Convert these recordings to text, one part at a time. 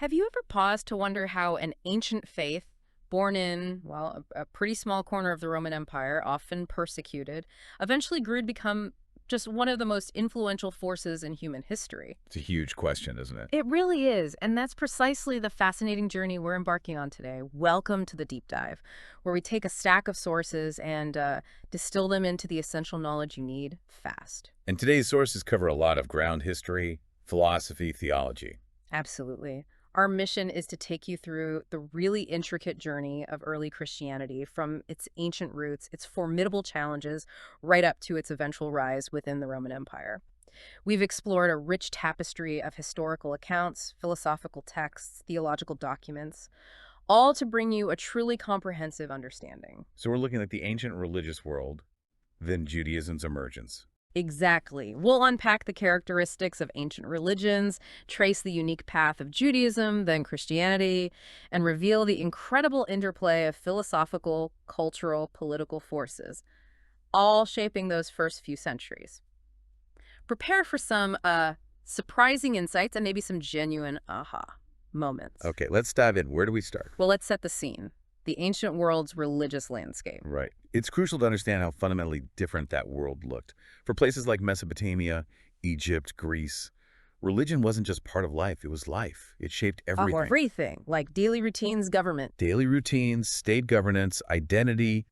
Have you ever paused to wonder how an ancient faith, born in, well, a pretty small corner of the Roman Empire, often persecuted, eventually grew to become just one of the most influential forces in human history? It's a huge question, isn't it? It really is, and that's precisely the fascinating journey we're embarking on today. Welcome to the deep dive, where we take a stack of sources and distill them into the essential knowledge you need fast. And today's sources cover a lot of ground history, philosophy, theology. Absolutely. Our mission is to take you through the really intricate journey of early Christianity from its ancient roots, its formidable challenges, right up to its eventual rise within the Roman Empire. We've explored a rich tapestry of historical accounts, philosophical texts, theological documents, all to bring you a truly comprehensive understanding. So we're looking at the ancient religious world, then Judaism's emergence. Exactly. We'll unpack the characteristics of ancient religions, trace the unique path of Judaism, then Christianity, and reveal the incredible interplay of philosophical, cultural, political forces, all shaping those first few centuries. Prepare for some surprising insights and maybe some genuine aha moments. Okay, let's dive in. Where do we start? Well, let's set the scene. The ancient world's religious landscape. Right. It's crucial to understand how fundamentally different that world looked. For places like Mesopotamia, Egypt, Greece, religion wasn't just part of life, it was life. It shaped everything. Everything, like daily routines, government. Daily routines, state governance, identity.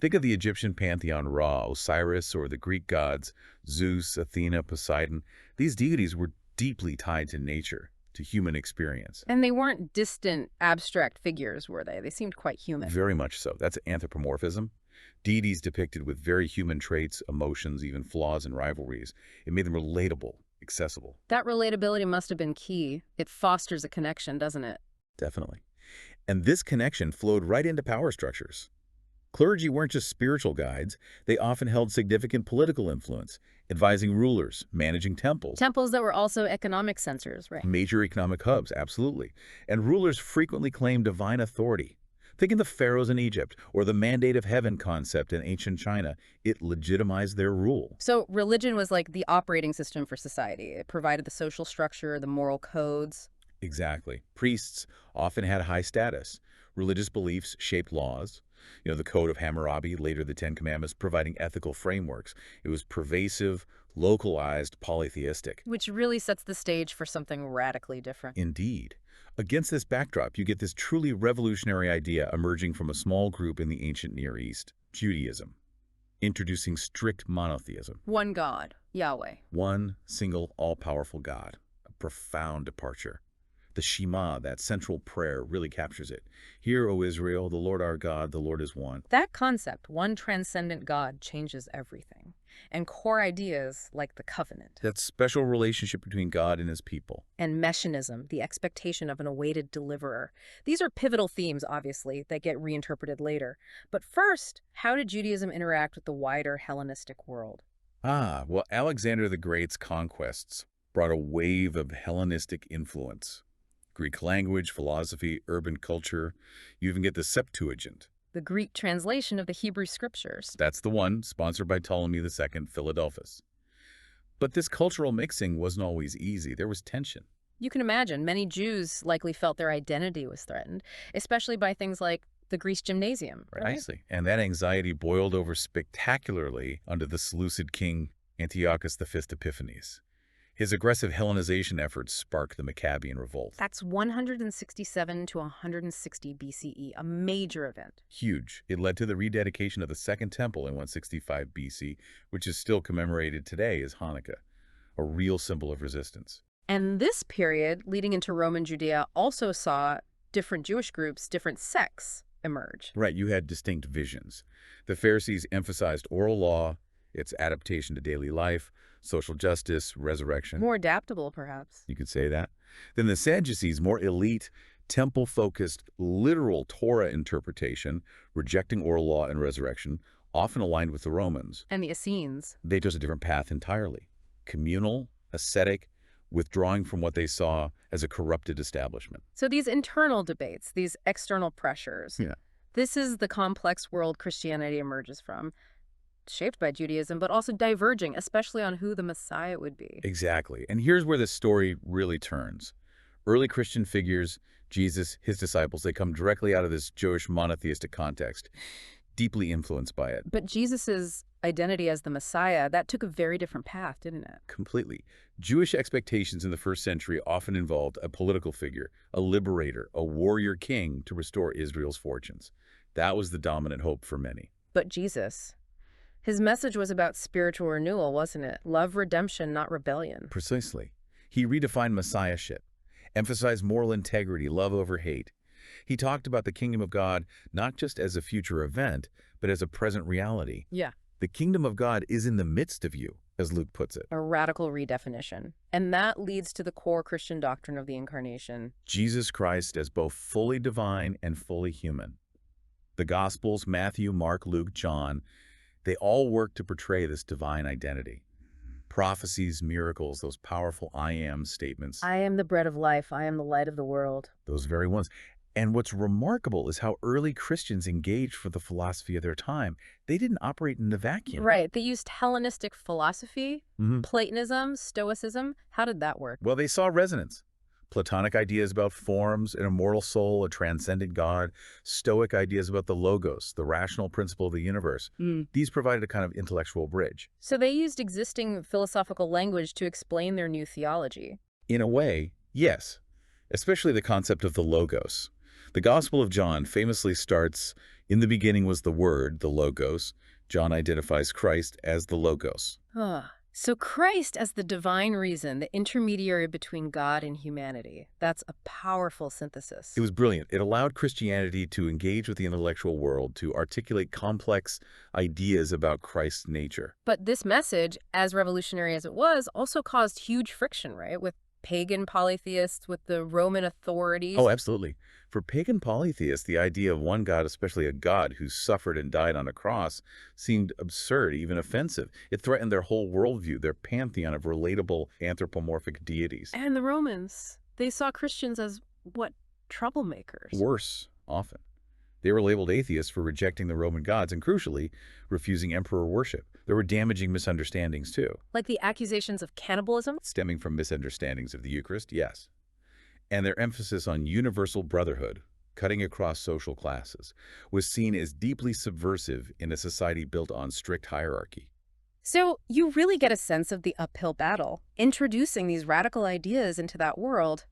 Think of the Egyptian pantheon Ra, Osiris, or the Greek gods Zeus, Athena, Poseidon. These deities were deeply tied to nature, to human experience. And they weren't distant, abstract figures, were they? They seemed quite human. Very much so. That's anthropomorphism. Deities depicted with very human traits, emotions, even flaws and rivalries. It made them relatable, accessible. That relatability must have been key. It fosters a connection, doesn't it? Definitely. And this connection flowed right into power structures. Clergy weren't just spiritual guides. They often held significant political influence, advising rulers, managing temples. Temples that were also economic centers, right? Major economic hubs, absolutely. And rulers frequently claimed divine authority. Think of the pharaohs in Egypt or the mandate of heaven concept in ancient China. It legitimized their rule. So religion was like the operating system for society. It provided the social structure, the moral codes. Exactly. Priests often had high status. Religious beliefs shaped laws. The Code of Hammurabi, later the Ten Commandments, providing ethical frameworks. It was pervasive, localized, polytheistic. Which really sets the stage for something radically different. Indeed. Against this backdrop, you get this truly revolutionary idea emerging from a small group in the ancient Near East, Judaism, introducing strict monotheism. One God, Yahweh. One single, all-powerful God. A profound departure. The Shema, that central prayer, really captures it. Hear, O Israel, the Lord our God, the Lord is one. That concept, one transcendent God, changes everything. And core ideas like the covenant. That special relationship between God and his people. And messianism, the expectation of an awaited deliverer. These are pivotal themes, obviously, that get reinterpreted later. But first, how did Judaism interact with the wider Hellenistic world? Well, Alexander the Great's conquests brought a wave of Hellenistic influence. Greek language, philosophy, urban culture. You even get the Septuagint. The Greek translation of the Hebrew scriptures. That's the one, sponsored by Ptolemy II, Philadelphus. But this cultural mixing wasn't always easy. There was tension. You can imagine many Jews likely felt their identity was threatened, especially by things like the Greece gymnasium. Right? Precisely. And that anxiety boiled over spectacularly under the Seleucid king Antiochus V Epiphanes. His aggressive Hellenization efforts sparked the Maccabean revolt. That's 167 to 160 BCE, a major event. Huge. It led to the rededication of the Second Temple in 165 BC, which is still commemorated today as Hanukkah, a real symbol of resistance. And this period, leading into Roman Judea, also saw different Jewish groups, different sects emerge. Right, you had distinct visions. The Pharisees emphasized oral law, its adaptation to daily life, social justice, resurrection. More adaptable, perhaps. You could say that. Then the Sadducees, more elite, temple-focused, literal Torah interpretation, rejecting oral law and resurrection, often aligned with the Romans. And the Essenes. They chose a different path entirely. Communal, ascetic, withdrawing from what they saw as a corrupted establishment. So these internal debates, these external pressures, Yeah. this is the complex world Christianity emerges from, shaped by Judaism, but also diverging, especially on who the Messiah would be. Exactly. And here's where the story really turns. Early Christian figures, Jesus, his disciples, they come directly out of this Jewish monotheistic context, deeply influenced by it. But Jesus's identity as the Messiah, that took a very different path, didn't it? Completely. Jewish expectations in the first century often involved a political figure, a liberator, a warrior king to restore Israel's fortunes. That was the dominant hope for many. But Jesus, his message was about spiritual renewal, wasn't it? Love, redemption, not rebellion. Precisely. He redefined messiahship, emphasized moral integrity, love over hate. He talked about the kingdom of God not just as a future event, but as a present reality. Yeah. The kingdom of God is in the midst of you, as Luke puts it. A radical redefinition. And that leads to the core Christian doctrine of the incarnation. Jesus Christ as both fully divine and fully human. The Gospels, Matthew, Mark, Luke, John, they all work to portray this divine identity. Prophecies, miracles, those powerful I am statements. I am the bread of life. I am the light of the world. Those very ones. And what's remarkable is how early Christians engaged with the philosophy of their time. They didn't operate in a vacuum. Right. They used Hellenistic philosophy, Mm-hmm. Platonism, Stoicism. How did that work? Well, they saw resonance. Platonic ideas about forms, an immortal soul, a transcendent God. Stoic ideas about the logos, the rational principle of the universe. These provided a kind of intellectual bridge. So they used existing philosophical language to explain their new theology. In a way, yes, especially the concept of the logos. The Gospel of John famously starts, "In the beginning was the Word," the logos. John identifies Christ as the logos. So Christ as the divine reason, the intermediary between God and humanity. That's a powerful synthesis. It was brilliant. It allowed Christianity to engage with the intellectual world, to articulate complex ideas about Christ's nature. But this message, as revolutionary as it was, also caused huge friction, right? With pagan polytheists, with the Roman authorities. Oh, absolutely. For pagan polytheists, the idea of one God, especially a God who suffered and died on a cross, seemed absurd, even offensive. It threatened their whole worldview, their pantheon of relatable anthropomorphic deities. And the Romans, they saw Christians as, what, troublemakers? Worse, often. They were labeled atheists for rejecting the Roman gods and, crucially, refusing emperor worship. There were damaging misunderstandings, too. Like the accusations of cannibalism? Stemming from misunderstandings of the Eucharist, yes. And their emphasis on universal brotherhood, cutting across social classes, was seen as deeply subversive in a society built on strict hierarchy. So you really get a sense of the uphill battle, introducing these radical ideas into that world.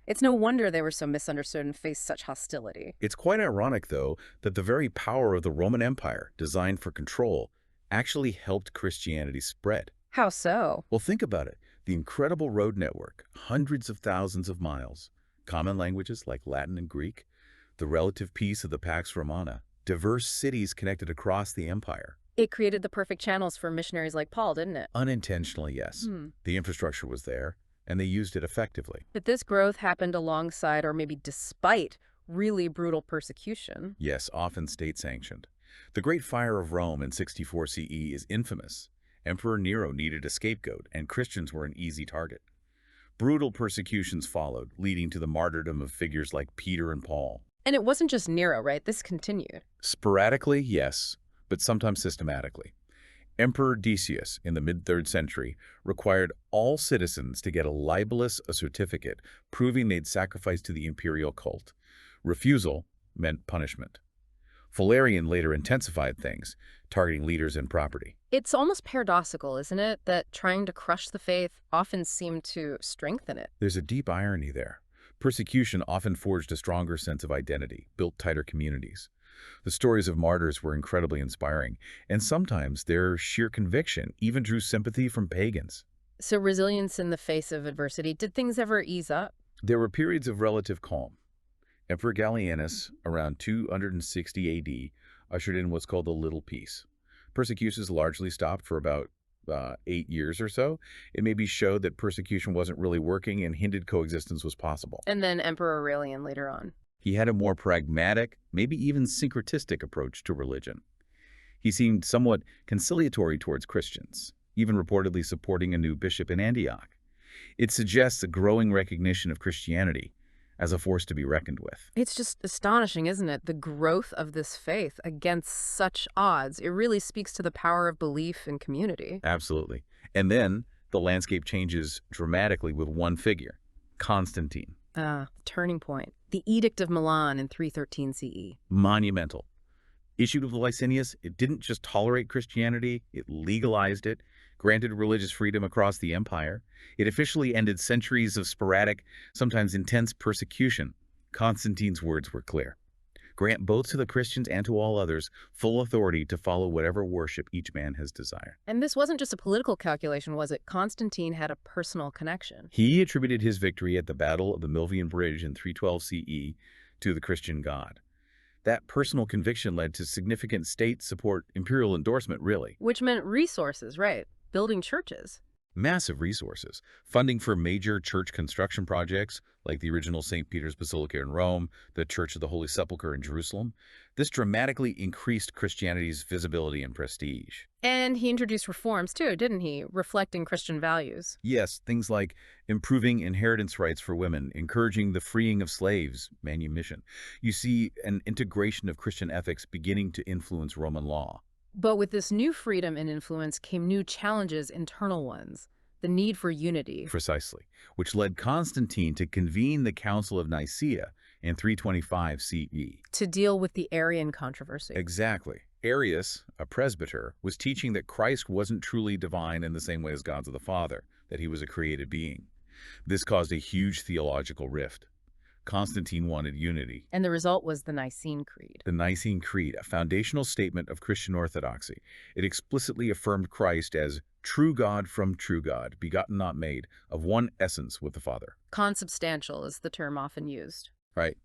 It's no wonder they were so misunderstood and faced such hostility. It's quite ironic, though, that the very power of the Roman Empire, designed for control, actually helped Christianity spread. How so? Well, think about it. The incredible road network, hundreds of thousands of miles, common languages like Latin and Greek, the relative peace of the Pax Romana, diverse cities connected across the empire. It created the perfect channels for missionaries like Paul, didn't it? Unintentionally, yes. The infrastructure was there, and they used it effectively. But this growth happened alongside, or maybe despite, really brutal persecution. Yes, often state-sanctioned. The Great Fire of Rome in 64 CE is infamous. Emperor Nero needed a scapegoat, and Christians were an easy target. Brutal persecutions followed, leading to the martyrdom of figures like Peter and Paul. And it wasn't just Nero, right? This continued. Sporadically, yes, but sometimes systematically. Emperor Decius, in the mid-3rd century, required all citizens to get a certificate proving they'd sacrificed to the imperial cult. Refusal meant punishment. Valerian later intensified things, targeting leaders and property. It's almost paradoxical, isn't it, that trying to crush the faith often seemed to strengthen it? There's a deep irony there. Persecution often forged a stronger sense of identity, built tighter communities. The stories of martyrs were incredibly inspiring, and sometimes their sheer conviction even drew sympathy from pagans. So resilience in the face of adversity. Did things ever ease up? There were periods of relative calm. Emperor Gallienus, around 260 AD, ushered in what's called the Little Peace. Persecutions largely stopped for about 8 years or so. It maybe showed that persecution wasn't really working and hindered coexistence was possible. And then Emperor Aurelian later on. He had a more pragmatic, maybe even syncretistic approach to religion. He seemed somewhat conciliatory towards Christians, even reportedly supporting a new bishop in Antioch. It suggests a growing recognition of Christianity as a force to be reckoned with. It's just astonishing, isn't it? The growth of this faith against such odds. It really speaks to the power of belief in community. Absolutely. And then the landscape changes dramatically with one figure, Constantine. Turning point. The Edict of Milan in 313 CE. Monumental. Issued of Licinius, it didn't just tolerate Christianity, it legalized it, granted religious freedom across the empire. It officially ended centuries of sporadic, sometimes intense persecution. Constantine's words were clear. Grant both to the Christians and to all others full authority to follow whatever worship each man has desired. And this wasn't just a political calculation, was it? Constantine had a personal connection. He attributed his victory at the Battle of the Milvian Bridge in 312 CE to the Christian God. That personal conviction led to significant state support, imperial endorsement, really. Which meant resources, right? Building churches. Massive resources, funding for major church construction projects like the original St. Peter's Basilica in Rome, the Church of the Holy Sepulchre in Jerusalem. This dramatically increased Christianity's visibility and prestige. And he introduced reforms too, didn't he? Reflecting Christian values. Yes, things like improving inheritance rights for women, encouraging the freeing of slaves, manumission. You see an integration of Christian ethics beginning to influence Roman law. But with this new freedom and influence came new challenges, internal ones. The need for unity. Precisely, which led Constantine to convene the Council of Nicaea in 325 CE. To deal with the Arian controversy. Exactly. Arius, a presbyter, was teaching that Christ wasn't truly divine in the same way as God the Father, that he was a created being. This caused a huge theological rift. Constantine wanted unity. And the result was the Nicene Creed. The Nicene Creed, a foundational statement of Christian orthodoxy. It explicitly affirmed Christ as true God from true God, begotten not made, of one essence with the Father. Consubstantial is the term often used. Right.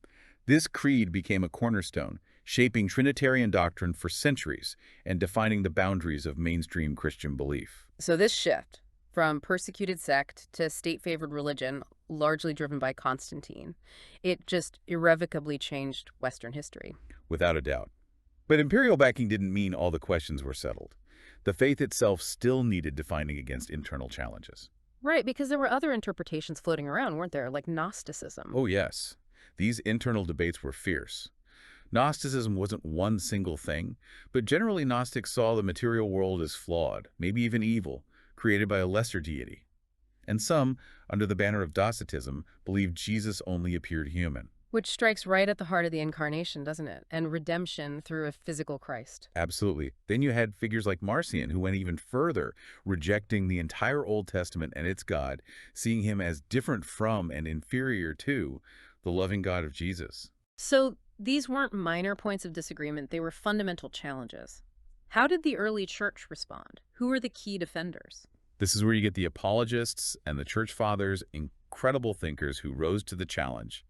This creed became a cornerstone, shaping Trinitarian doctrine for centuries and defining the boundaries of mainstream Christian belief. So this shift from persecuted sect to state-favored religion, largely driven by Constantine, it just irrevocably changed Western history. Without a doubt. But imperial backing didn't mean all the questions were settled. The faith itself still needed defining against internal challenges. Right, because there were other interpretations floating around, weren't there, like Gnosticism? Oh, yes. These internal debates were fierce. Gnosticism wasn't one single thing, but generally Gnostics saw the material world as flawed, maybe even evil, created by a lesser deity. And some, under the banner of Docetism, believed Jesus only appeared human. Which strikes right at the heart of the incarnation, doesn't it? And redemption through a physical Christ. Absolutely. Then you had figures like Marcion, who went even further, rejecting the entire Old Testament and its God, seeing him as different from and inferior to the loving God of Jesus. So these weren't minor points of disagreement, they were fundamental challenges. How did the early church respond? Who were the key defenders? This is where you get the apologists and the church fathers, incredible thinkers who rose to the challenge.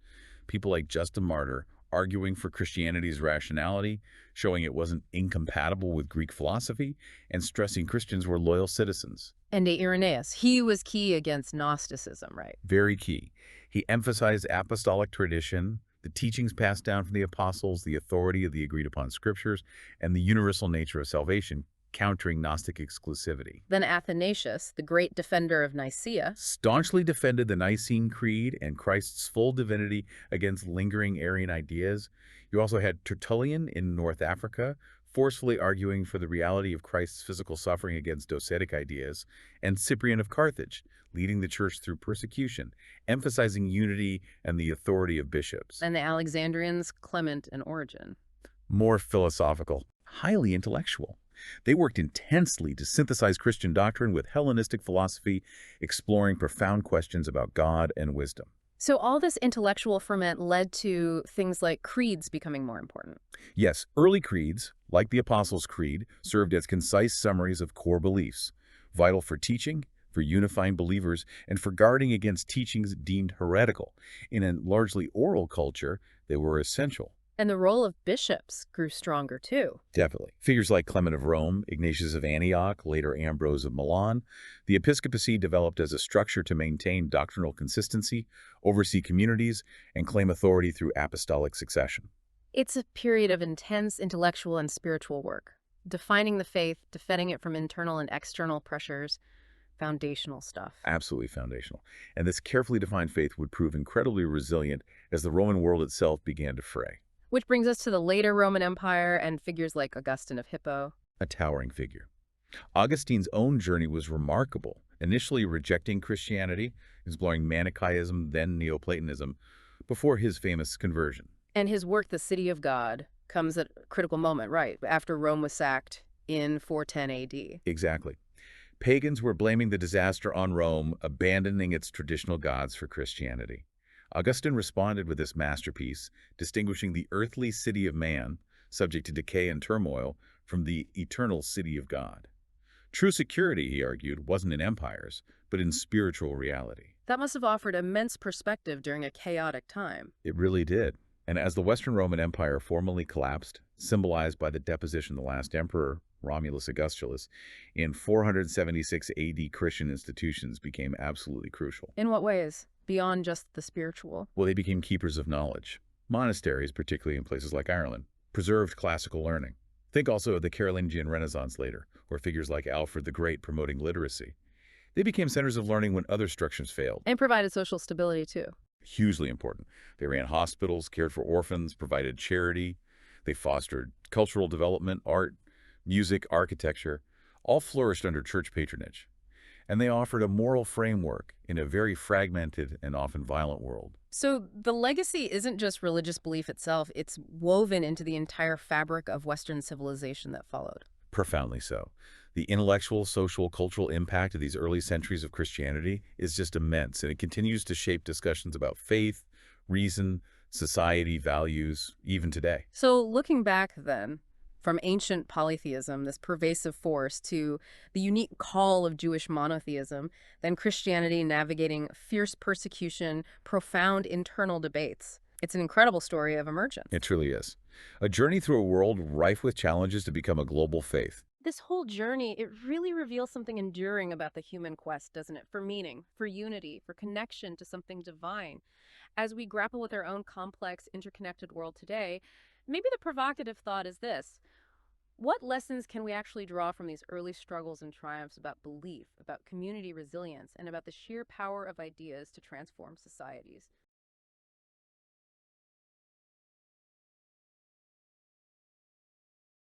People like Justin Martyr arguing for Christianity's rationality, showing it wasn't incompatible with Greek philosophy, and stressing Christians were loyal citizens. And Irenaeus, he was key against Gnosticism, right? Very key. He emphasized apostolic tradition, the teachings passed down from the apostles, the authority of the agreed-upon scriptures, and the universal nature of salvation, countering Gnostic exclusivity. Then Athanasius, the great defender of Nicaea, staunchly defended the Nicene Creed and Christ's full divinity against lingering Arian ideas. You also had Tertullian in North Africa, forcefully arguing for the reality of Christ's physical suffering against docetic ideas, and Cyprian of Carthage, leading the church through persecution, emphasizing unity and the authority of bishops. and the Alexandrians, Clement and Origen. More philosophical, highly intellectual. They worked intensely to synthesize Christian doctrine with Hellenistic philosophy, exploring profound questions about God and wisdom. So all this intellectual ferment led to things like creeds becoming more important. Yes, early creeds, like the Apostles' Creed, served as concise summaries of core beliefs, vital for teaching, for unifying believers, and for guarding against teachings deemed heretical. In a largely oral culture, they were essential. And the role of bishops grew stronger too. Definitely. Figures like Clement of Rome, Ignatius of Antioch, later Ambrose of Milan. The episcopacy developed as a structure to maintain doctrinal consistency, oversee communities, and claim authority through apostolic succession. It's a period of intense intellectual and spiritual work, defining the faith, defending it from internal and external pressures, foundational stuff. Absolutely foundational. And this carefully defined faith would prove incredibly resilient as the Roman world itself began to fray. Which brings us to the later Roman Empire and figures like Augustine of Hippo. A towering figure. Augustine's own journey was remarkable, initially rejecting Christianity, exploring Manichaeism, then Neoplatonism, before his famous conversion. And his work, The City of God, comes at a critical moment, right, after Rome was sacked in 410 AD. Exactly. Pagans were blaming the disaster on Rome, abandoning its traditional gods for Christianity. Augustine responded with this masterpiece, distinguishing the earthly city of man, subject to decay and turmoil, from the eternal city of God. True security, he argued, wasn't in empires, but in spiritual reality. That must have offered immense perspective during a chaotic time. It really did. And as the Western Roman Empire formally collapsed, symbolized by the deposition of the last emperor, Romulus Augustulus, in 476 AD, Christian institutions became absolutely crucial. In what ways? Beyond just the spiritual. Well, they became keepers of knowledge. Monasteries, particularly in places like Ireland, preserved classical learning. Think also of the Carolingian Renaissance later, or figures like Alfred the Great promoting literacy. They became centers of learning when other structures failed. And provided social stability, too. Hugely important. They ran hospitals, cared for orphans, provided charity. They fostered cultural development, art, music, architecture, all flourished under church patronage. And they offered a moral framework in a very fragmented and often violent world. So the legacy isn't just religious belief itself, it's woven into the entire fabric of Western civilization that followed. Profoundly so. The intellectual, social, cultural impact of these early centuries of Christianity is just immense, and it continues to shape discussions about faith, reason, society, values, even today. So looking back then, from ancient polytheism, this pervasive force, to the unique call of Jewish monotheism, then Christianity navigating fierce persecution, profound internal debates. It's an incredible story of emergence. It truly is. A journey through a world rife with challenges to become a global faith. This whole journey, it really reveals something enduring about the human quest, doesn't it? For meaning, for unity, for connection to something divine. As we grapple with our own complex, interconnected world today, maybe the provocative thought is this: what lessons can we actually draw from these early struggles and triumphs about belief, about community resilience, and about the sheer power of ideas to transform societies?